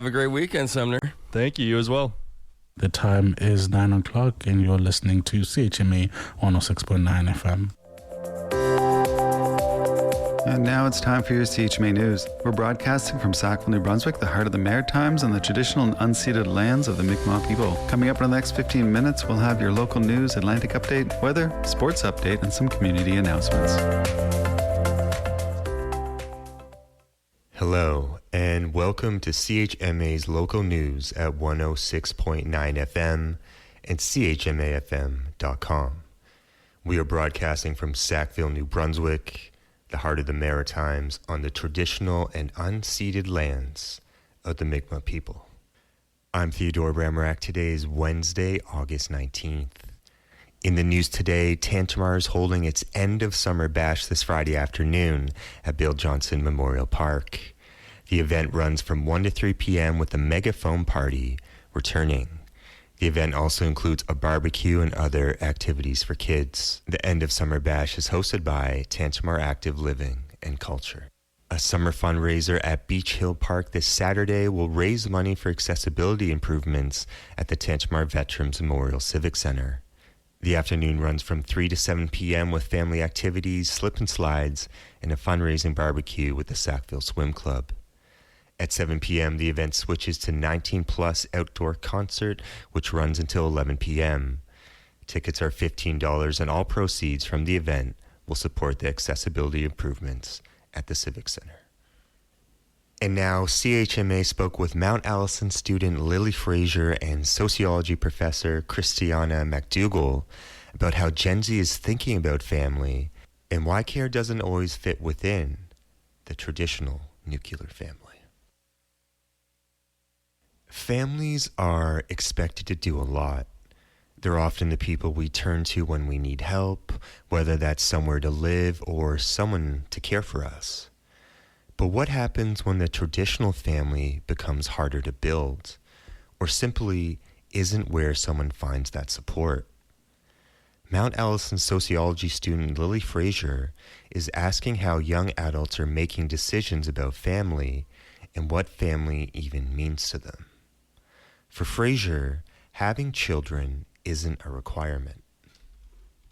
Have a great weekend, Sumner. Thank you. You as well. The time is 9 o'clock and you're listening to CHMA 106.9 FM. And now it's time for your CHMA News. We're broadcasting from Sackville, New Brunswick, the heart of the Maritimes and the traditional and unceded lands of the Mi'kmaq people. Coming up in the next 15 minutes, we'll have your local news, Atlantic update, weather, sports update, and some community announcements. Hello, and welcome to CHMA's local news at 106.9 FM and CHMAFM.com. We are broadcasting from Sackville, New Brunswick, the heart of the Maritimes, on the traditional and unceded lands of the Mi'kmaq people. I'm Theodore Bramarack. Today is Wednesday, August 19th. In the news today, Tantramar is holding its end of summer bash this Friday afternoon at Bill Johnson Memorial Park. The event runs from 1 to 3 p.m. with a megaphone party returning. The event also includes a barbecue and other activities for kids. The end of summer bash is hosted by Tantramar Active Living and Culture. A summer fundraiser at Beach Hill Park this Saturday will raise money for accessibility improvements at the Tantramar Veterans Memorial Civic Center. The afternoon runs from 3 to 7 p.m. with family activities, slip and slides, and a fundraising barbecue with the Sackville Swim Club. At 7 p.m., the event switches to 19-plus outdoor concert, which runs until 11 p.m. Tickets are $15, and all proceeds from the event will support the accessibility improvements at the Civic Center. And now, CHMA spoke with Mount Allison student Lily Frazier and sociology professor Christiana McDougall about how Gen Z is thinking about family and why care doesn't always fit within the traditional nuclear family. Families are expected to do a lot. They're often the people we turn to when we need help, whether that's somewhere to live or someone to care for us. But what happens when the traditional family becomes harder to build, or simply isn't where someone finds that support? Mount Allison sociology student Lily Frazier is asking how young adults are making decisions about family and what family even means to them. For Frazier, having children isn't a requirement.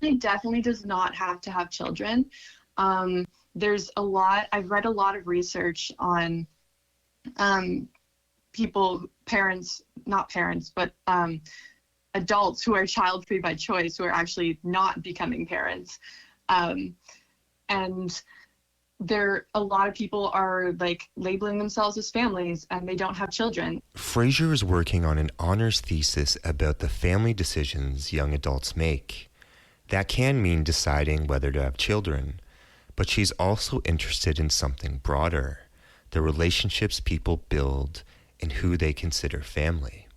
It definitely does not have to have children. I've read a lot of research on adults who are child-free by choice, who are actually not becoming parents. And a lot of people are labeling themselves as families and they don't have children. Frazier is working on an honors thesis about the family decisions young adults make. That can mean deciding whether to have children, but she's also interested in something broader, the relationships people build and who they consider family.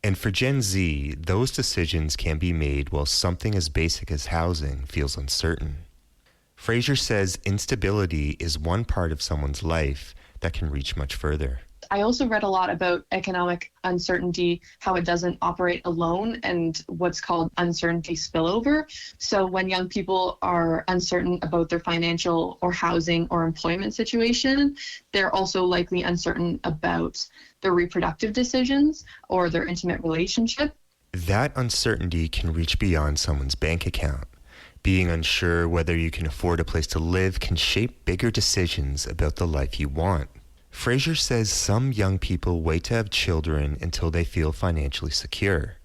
And for Gen Z, those decisions can be made while something as basic as housing feels uncertain. Frazier says instability is one part of someone's life that can reach much further. I also read a lot about economic uncertainty, how it doesn't operate alone, and what's called uncertainty spillover. So when young people are uncertain about their financial or housing or employment situation, they're also likely uncertain about their reproductive decisions or their intimate relationship. That uncertainty can reach beyond someone's bank account. Being unsure whether you can afford a place to live can shape bigger decisions about the life you want. Frazier says some young people wait to have children until they feel financially secure,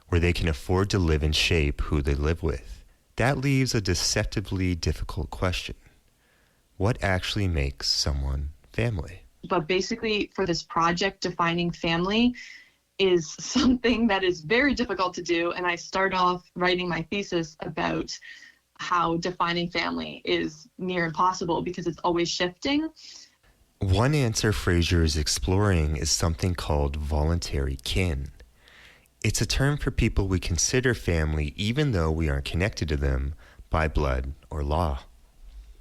where they can afford to live and shape who they live with. That leaves a deceptively difficult question. What actually makes someone family? But basically, for this project, defining family is something that is very difficult to do. And I start off writing my thesis about how defining family is near impossible because it's always shifting. One answer Frazier is exploring is something called voluntary kin. It's a term for people we consider family even though we aren't connected to them by blood or law.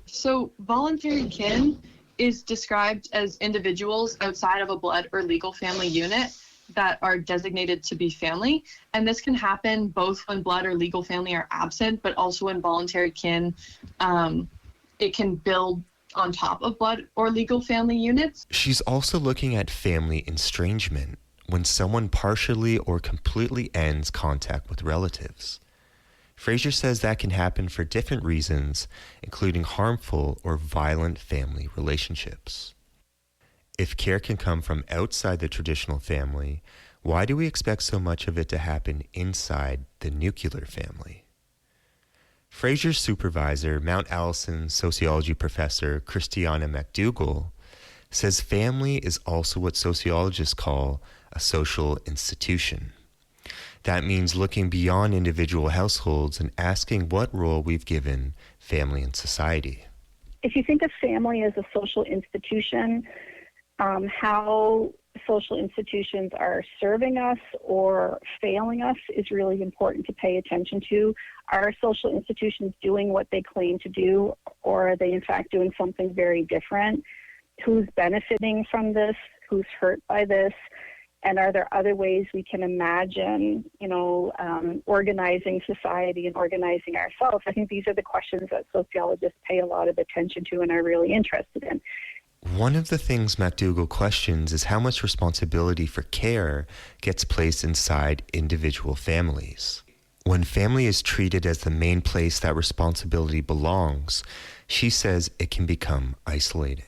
So voluntary kin is described as individuals outside of a blood or legal family unit that are designated to be family. And this can happen both when blood or legal family are absent, but also when voluntary kin, it can build on top of blood or legal family units. She's also looking at family estrangement, when someone partially or completely ends contact with relatives. Fraser says that can happen for different reasons, including harmful or violent family relationships. If care can come from outside the traditional family, why do we expect so much of it to happen inside the nuclear family? Fraser's supervisor, Mount Allison sociology professor Christiana McDougall, says family is also what sociologists call a social institution. That means looking beyond individual households and asking what role we've given family in society. If you think of family as a social institution, how social institutions are serving us or failing us is really important to pay attention to. Are social institutions doing what they claim to do, or are they in fact doing something very different? Who's benefiting from this? Who's hurt by this? And are there other ways we can imagine, organizing society and organizing ourselves? I think these are the questions that sociologists pay a lot of attention to and are really interested in. One of the things McDougall questions is how much responsibility for care gets placed inside individual families. When family is treated as the main place that responsibility belongs, she says it can become isolating.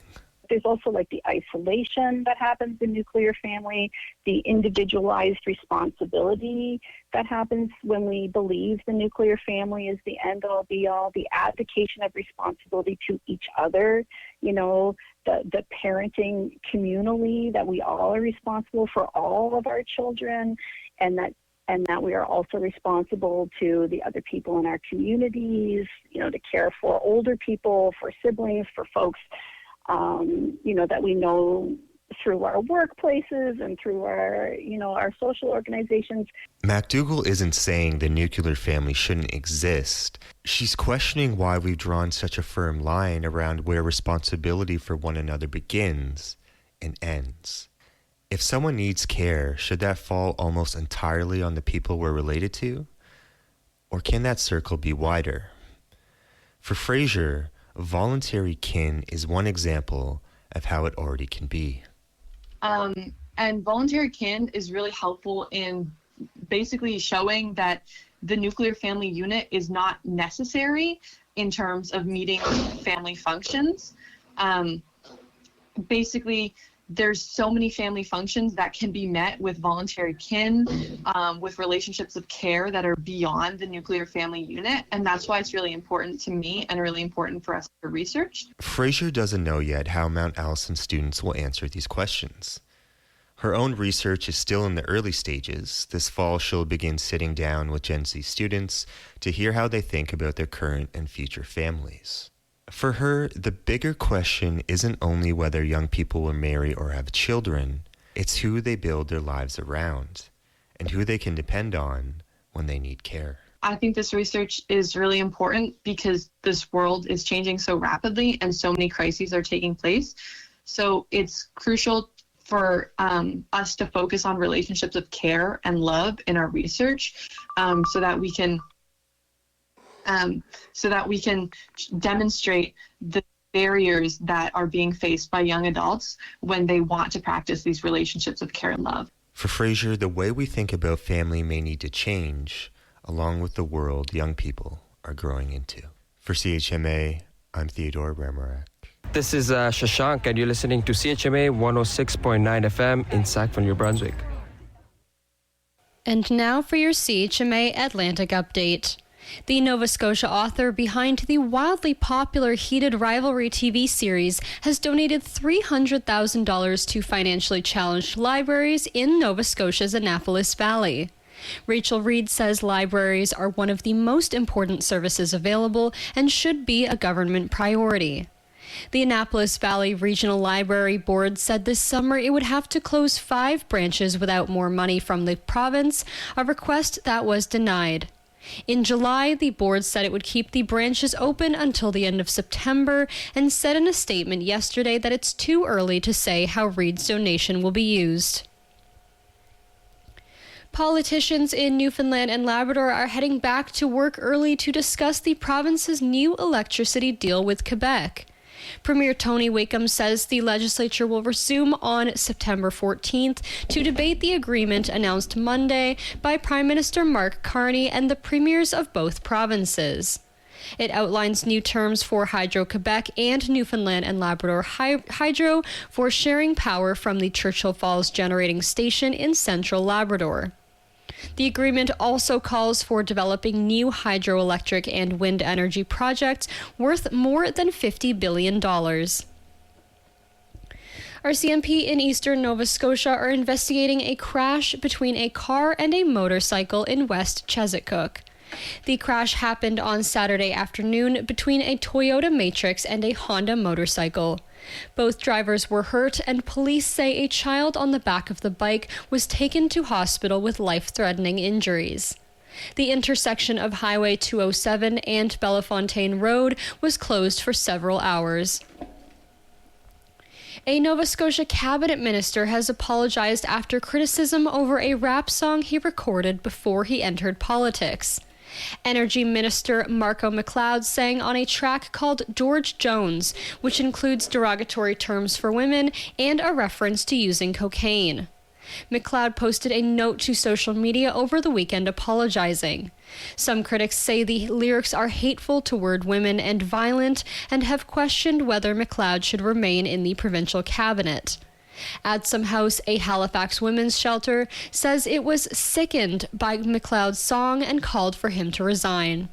There's also like the isolation that happens in nuclear family, the individualized responsibility that happens when we believe the nuclear family is the end-all be-all, the abdication of responsibility to each other, the parenting communally, that we all are responsible for all of our children, and that we are also responsible to the other people in our communities, to care for older people, for siblings, for folks, that we know through our workplaces and through our social organizations. McDougall isn't saying the nuclear family shouldn't exist. She's questioning why we've drawn such a firm line around where responsibility for one another begins and ends. If someone needs care, should that fall almost entirely on the people we're related to? Or can that circle be wider? For Fraser, voluntary kin is one example of how it already can be. And voluntary kin is really helpful in basically showing that the nuclear family unit is not necessary in terms of meeting family functions. Basically, there's so many family functions that can be met with voluntary kin, with relationships of care that are beyond the nuclear family unit. And that's why it's really important to me and really important for us to research. Fraser doesn't know yet how Mount Allison students will answer these questions. Her own research is still in the early stages. This fall, she'll begin sitting down with Gen Z students to hear how they think about their current and future families. For her, the bigger question isn't only whether young people will marry or have children, it's who they build their lives around and who they can depend on when they need care. I think this research is really important because this world is changing so rapidly and so many crises are taking place. So it's crucial for us to focus on relationships of care and love in our research, so that we can demonstrate the barriers that are being faced by young adults when they want to practice these relationships of care and love. For Fraser, the way we think about family may need to change, along with the world young people are growing into. For CHMA, I'm Theodore Ramarak. This is Shashank, and you're listening to CHMA 106.9 FM in Sackville, New Brunswick. And now for your CHMA Atlantic update. The Nova Scotia author behind the wildly popular Heated Rivalry TV series has donated $300,000 to financially challenged libraries in Nova Scotia's Annapolis Valley. Rachel Reed says libraries are one of the most important services available and should be a government priority. The Annapolis Valley Regional Library Board said this summer it would have to close 5 branches without more money from the province, a request that was denied. In July, the board said it would keep the branches open until the end of September and said in a statement yesterday that it's too early to say how Reed's donation will be used. Politicians in Newfoundland and Labrador are heading back to work early to discuss the province's new electricity deal with Quebec. Premier Tony Wakeham says the legislature will resume on September 14th to debate the agreement announced Monday by Prime Minister Mark Carney and the premiers of both provinces. It outlines new terms for Hydro-Quebec and Newfoundland and Labrador Hydro for sharing power from the Churchill Falls generating station in central Labrador. The agreement also calls for developing new hydroelectric and wind energy projects worth more than $50 billion. RCMP in eastern Nova Scotia are investigating a crash between a car and a motorcycle in West Chesapeake. The crash happened on Saturday afternoon between a Toyota Matrix and a Honda motorcycle. Both drivers were hurt, and police say a child on the back of the bike was taken to hospital with life-threatening injuries. The intersection of Highway 207 and Bellefontaine Road was closed for several hours. A Nova Scotia cabinet minister has apologized after criticism over a rap song he recorded before he entered politics. Energy Minister Marco McLeod sang on a track called George Jones, which includes derogatory terms for women and a reference to using cocaine. McLeod posted a note to social media over the weekend apologizing. Some critics say the lyrics are hateful toward women and violent and have questioned whether McLeod should remain in the provincial cabinet. Adsum House, a Halifax women's shelter, says it was sickened by McLeod's song and called for him to resign.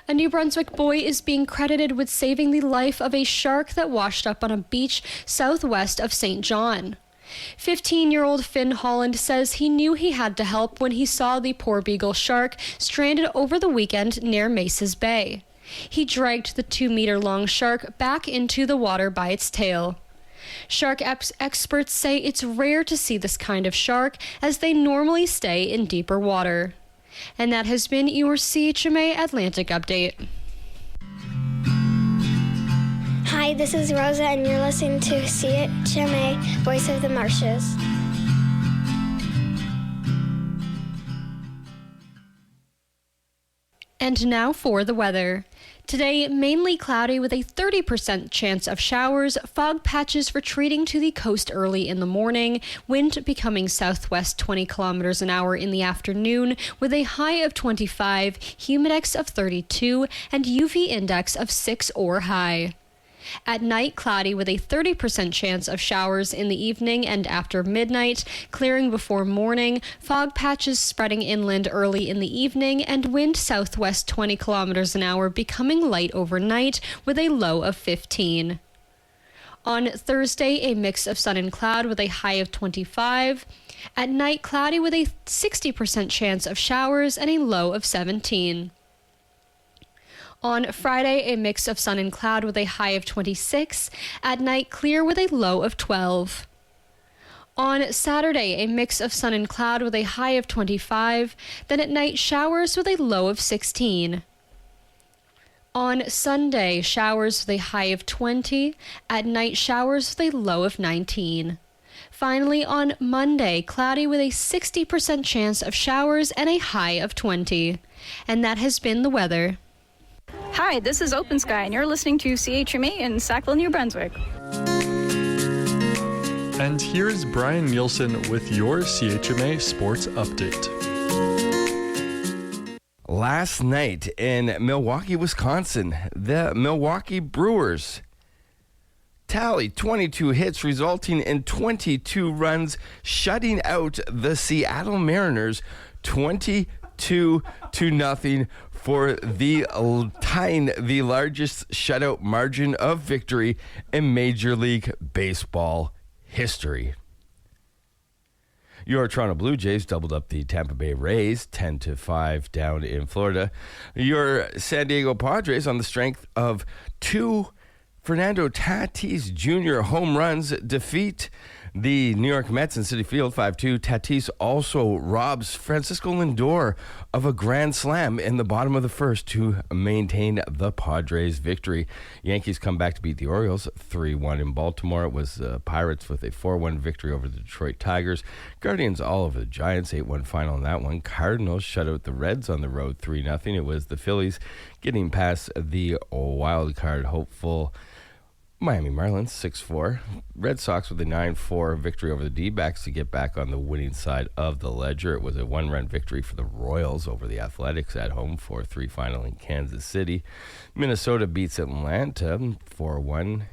A New Brunswick boy is being credited with saving the life of a shark that washed up on a beach southwest of St. John. 15-year-old Finn Holland says he knew he had to help when he saw the poor beagle shark stranded over the weekend near Maces Bay. He dragged the 2-meter-long shark back into the water by its tail. Shark experts say it's rare to see this kind of shark, as they normally stay in deeper water. And that has been your CHMA Atlantic Update. Hi, this is Rosa, and you're listening to CHMA, Voice of the Marshes. And now for the weather. Today, mainly cloudy with a 30% chance of showers, fog patches retreating to the coast early in the morning, wind becoming southwest 20 kilometers an hour in the afternoon with a high of 25, humidex of 32, and UV index of 6 or high. At night, cloudy with a 30% chance of showers in the evening and after midnight, clearing before morning, fog patches spreading inland early in the evening, and wind southwest 20 kilometers an hour becoming light overnight with a low of 15. On Thursday, a mix of sun and cloud with a high of 25. At night, cloudy with a 60% chance of showers and a low of 17. On Friday, a mix of sun and cloud with a high of 26. At night, clear with a low of 12. On Saturday, a mix of sun and cloud with a high of 25. Then at night, showers with a low of 16. On Sunday, showers with a high of 20. At night, showers with a low of 19. Finally, on Monday, cloudy with a 60% chance of showers and a high of 20. And that has been the weather. Hi, this is Open Sky, and you're listening to CHMA in Sackville, New Brunswick. And here's Brian Nielsen with your CHMA Sports Update. Last night in Milwaukee, Wisconsin, the Milwaukee Brewers tallied 22 hits, resulting in 22 runs, shutting out the Seattle Mariners 22-0 for tying the largest shutout margin of victory in Major League Baseball history. Your Toronto Blue Jays doubled up the Tampa Bay Rays 10-5 down in Florida. Your San Diego Padres, on the strength of 2 Fernando Tatis Jr. home runs, defeat The New York Mets in Citi Field 5-2. Tatis also robs Francisco Lindor of a grand slam in the bottom of the first to maintain the Padres' victory. Yankees come back to beat the Orioles 3-1 in Baltimore. It was Pirates with a 4-1 victory over the Detroit Tigers. Guardians all over the Giants, 8-1 final in that one. Cardinals shut out the Reds on the road 3-0. It was the Phillies getting past the wild card hopeful Miami Marlins 6-4. Red Sox with a 9-4 victory over the D-backs to get back on the winning side of the ledger. It was a 1-run victory for the Royals over the Athletics at home, 4-3 final in Kansas City. Minnesota beats Atlanta 4-1.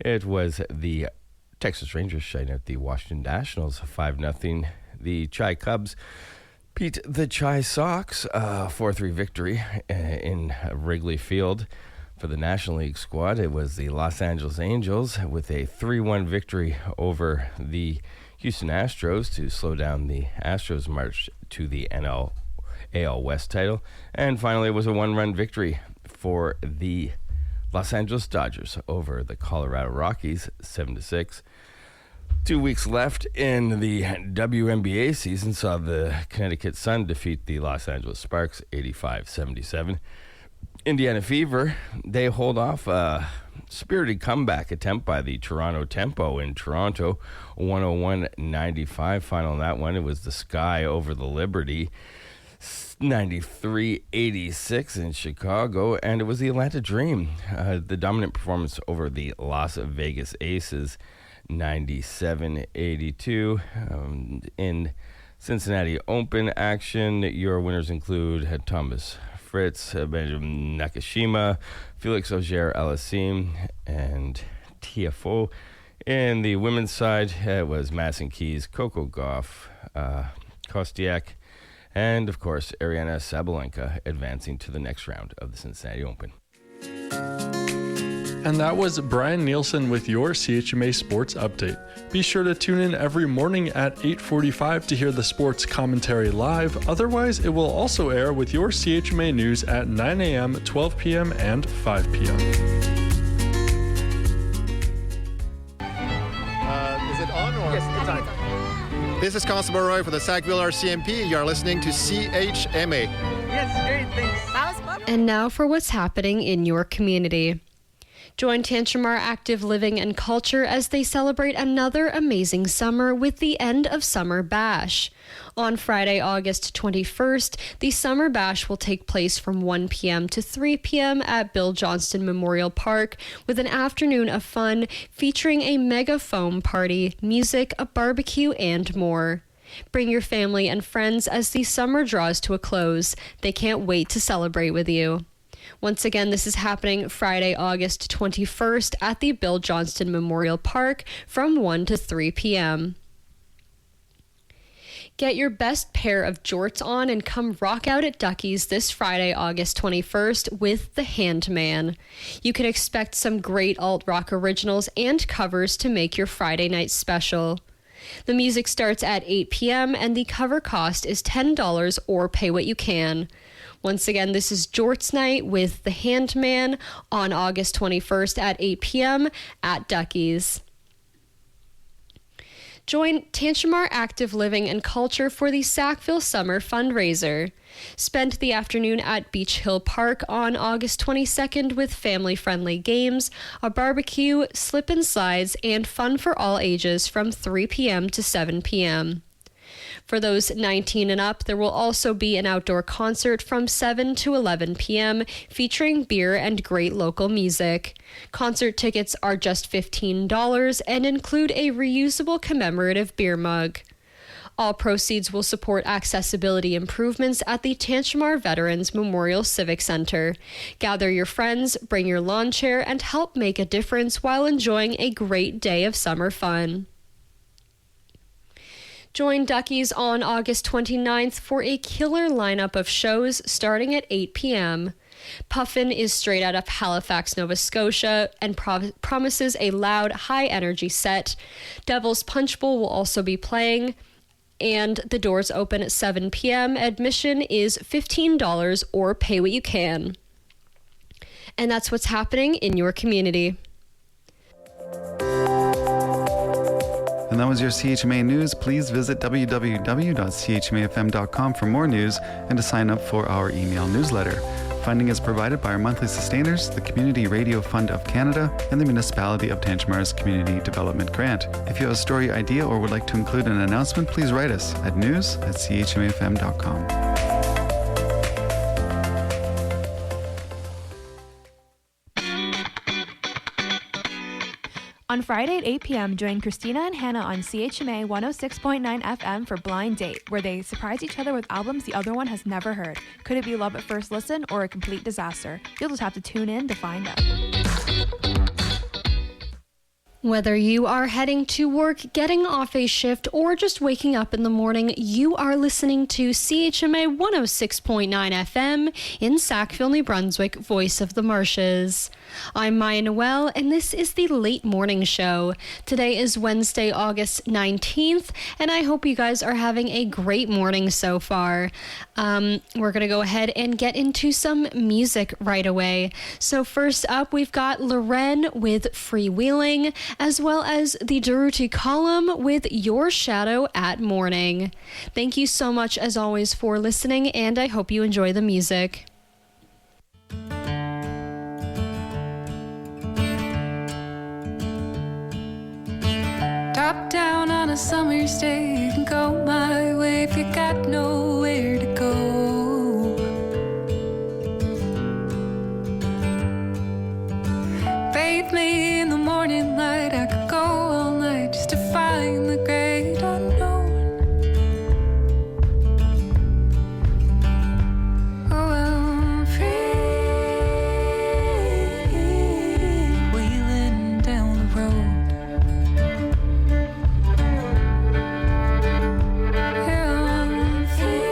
It was the Texas Rangers shutting out the Washington Nationals 5-0. The Chi Cubs beat the Chi Sox 4-3 victory in Wrigley Field. For the National League squad, it was the Los Angeles Angels with a 3-1 victory over the Houston Astros to slow down the Astros' march to the AL West title. And finally, it was a 1-run victory for the Los Angeles Dodgers over the Colorado Rockies, 7-6. 2 weeks left in the WNBA season saw the Connecticut Sun defeat the Los Angeles Sparks, 85-77. Indiana Fever, they hold off a spirited comeback attempt by the Toronto Tempo in Toronto, 101-95 final in that one. It was the Sky over the Liberty, 93-86 in Chicago, and it was the Atlanta Dream, the dominant performance over the Las Vegas Aces, 97-82. In Cincinnati Open action, your winners include Thomas Fritz, Benjamin Nakashima, Felix Auger-Aliassime, and TFO. In the women's side, it was Madison Keys, Coco Gauff, Kostiak, and, of course, Ariana Sabalenka advancing to the next round of the Cincinnati Open. And that was Brian Nielsen with your CHMA Sports Update. Be sure to tune in every morning at 8:45 to hear the sports commentary live. Otherwise, it will also air with your CHMA news at 9 a.m., 12 p.m., and 5 p.m. Is it on or? Yes, it's on. This is Constable Roy for the Sackville RCMP. You are listening to CHMA. Yes, great, thanks. That was fun. And now for what's happening in your community. Join Tantramar Active Living and Culture as they celebrate another amazing summer with the End of Summer Bash. On Friday, August 21st, the Summer Bash will take place from 1 p.m. to 3 p.m. at Bill Johnston Memorial Park with an afternoon of fun featuring a mega foam party, music, a barbecue, and more. Bring your family and friends as the summer draws to a close. They can't wait to celebrate with you. Once again, this is happening Friday, August 21st at the Bill Johnston Memorial Park from 1 to 3 p.m. Get your best pair of jorts on and come rock out at Ducky's this Friday, August 21st with The Handman. You can expect some great alt-rock originals and covers to make your Friday night special. The music starts at 8 p.m. and the cover cost is $10 or pay what you can. Once again, this is Jorts Night with The Handman on August 21st at 8 p.m. at Ducky's. Join Tantramar Active Living and Culture for the Sackville Summer Fundraiser. Spend the afternoon at Beach Hill Park on August 22nd with family-friendly games, a barbecue, slip and slides, and fun for all ages from 3 p.m. to 7 p.m. For those 19 and up, there will also be an outdoor concert from 7 to 11 p.m. featuring beer and great local music. Concert tickets are just $15 and include a reusable commemorative beer mug. All proceeds will support accessibility improvements at the Tantramar Veterans Memorial Civic Center. Gather your friends, bring your lawn chair, and help make a difference while enjoying a great day of summer fun. Join Ducky's on August 29th for a killer lineup of shows starting at 8 p.m. Puffin is straight out of Halifax, Nova Scotia, and promises a loud, high-energy set. Devil's Punch Bowl will also be playing, and the doors open at 7 p.m. Admission is $15 or pay what you can. And that's what's happening in your community. And that was your CHMA News. Please visit www.chmafm.com for more news and to sign up for our email newsletter. Funding is provided by our monthly sustainers, the Community Radio Fund of Canada, and the Municipality of Tantramara's Community Development Grant. If you have a story idea or would like to include an announcement, please write us at news@chmafm.com. On Friday at 8 p.m., join Christina and Hannah on CHMA 106.9 FM for Blind Date, where they surprise each other with albums the other one has never heard. Could it be love at first listen or a complete disaster? You'll just have to tune in to find out. Whether you are heading to work, getting off a shift, or just waking up in the morning, you are listening to CHMA 106.9 FM in Sackville, New Brunswick, voice of the marshes. I'm Maya Noel, and this is the Late Morning Show. Today is Wednesday, August 19th, and I hope you guys are having a great morning so far. We're going to go ahead and get into some music right away. So first up, we've got Loren with Freewheeling, as well as the Durutti Column with Your Shadow at Morning. Thank you so much, as always, for listening, and I hope you enjoy the music. Top down on a summer's day, you can go my way if you got nowhere to go. Bathe me in the morning light, I could go all night just to find the great unknown. Oh, I'm free, wheeling down the road. Yeah, I'm free.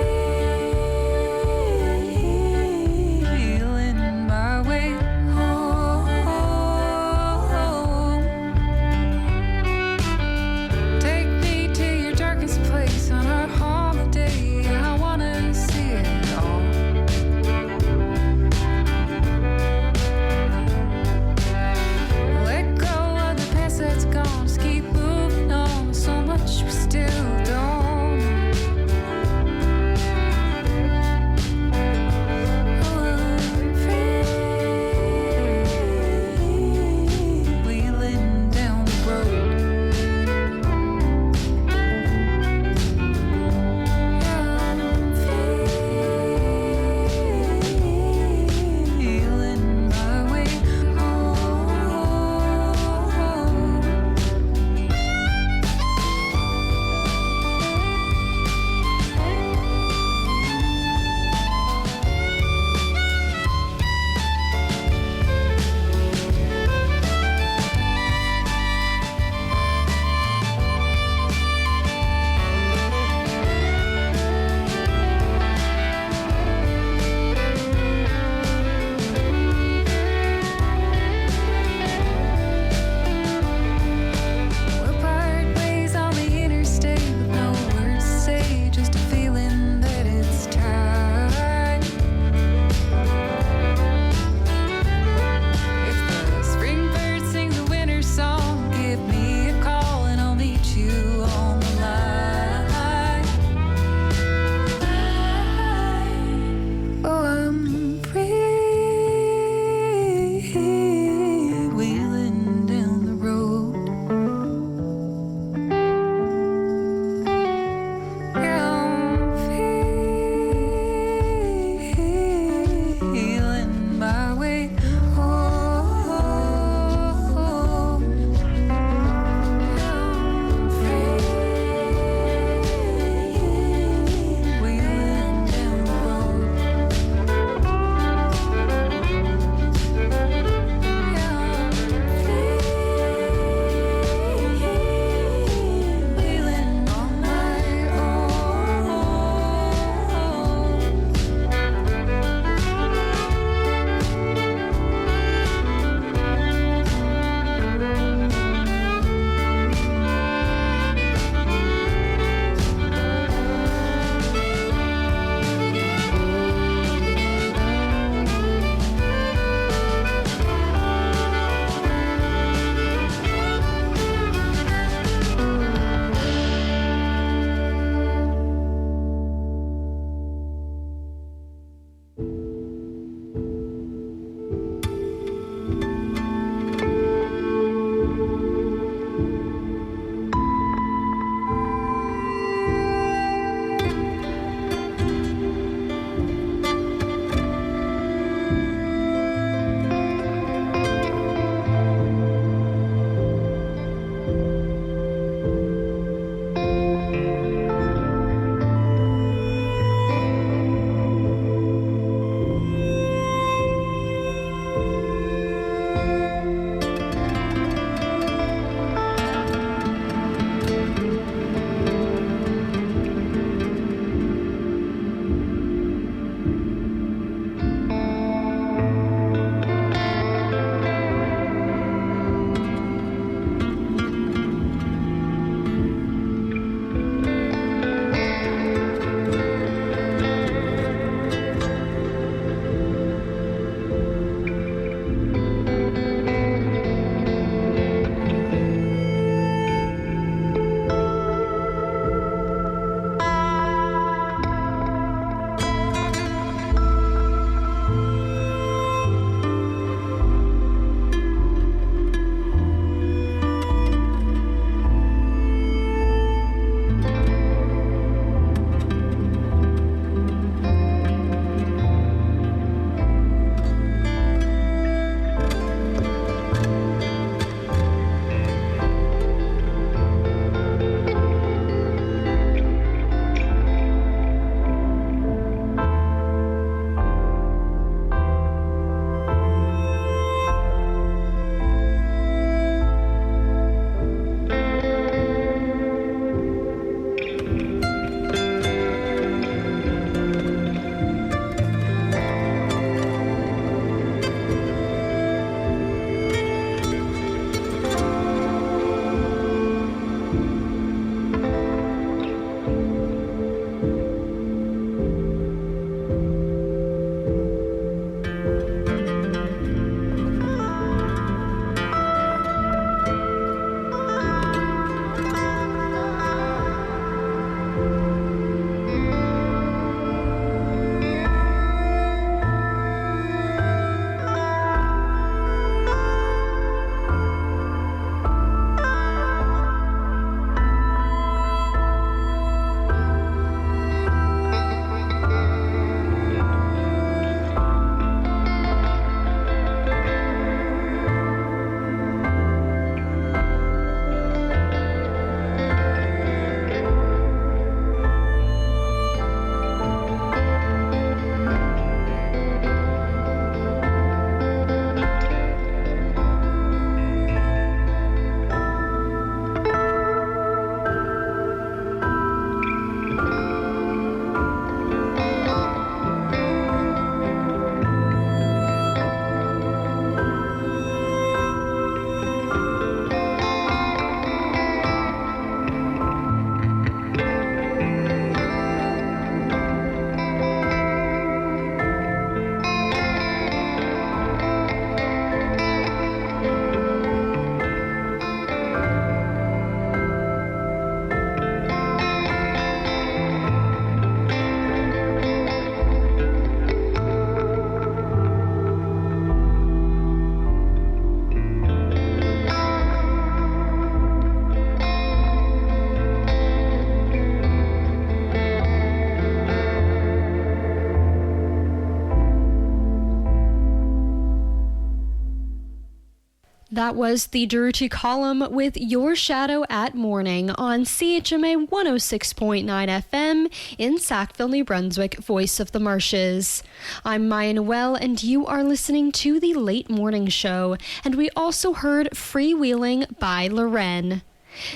That was the Durruti column with Your Shadow at Morning on CHMA 106.9 FM in Sackville, New Brunswick, Voice of the Marshes. I'm Maya Noel, and you are listening to the Late Morning Show, and we also heard Freewheeling by Loren.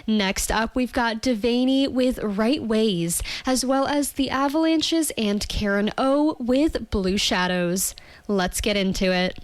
Next up, we've got Devaney with Right Ways, as well as the Avalanches and Karen O with Blue Shadows. Let's get into it.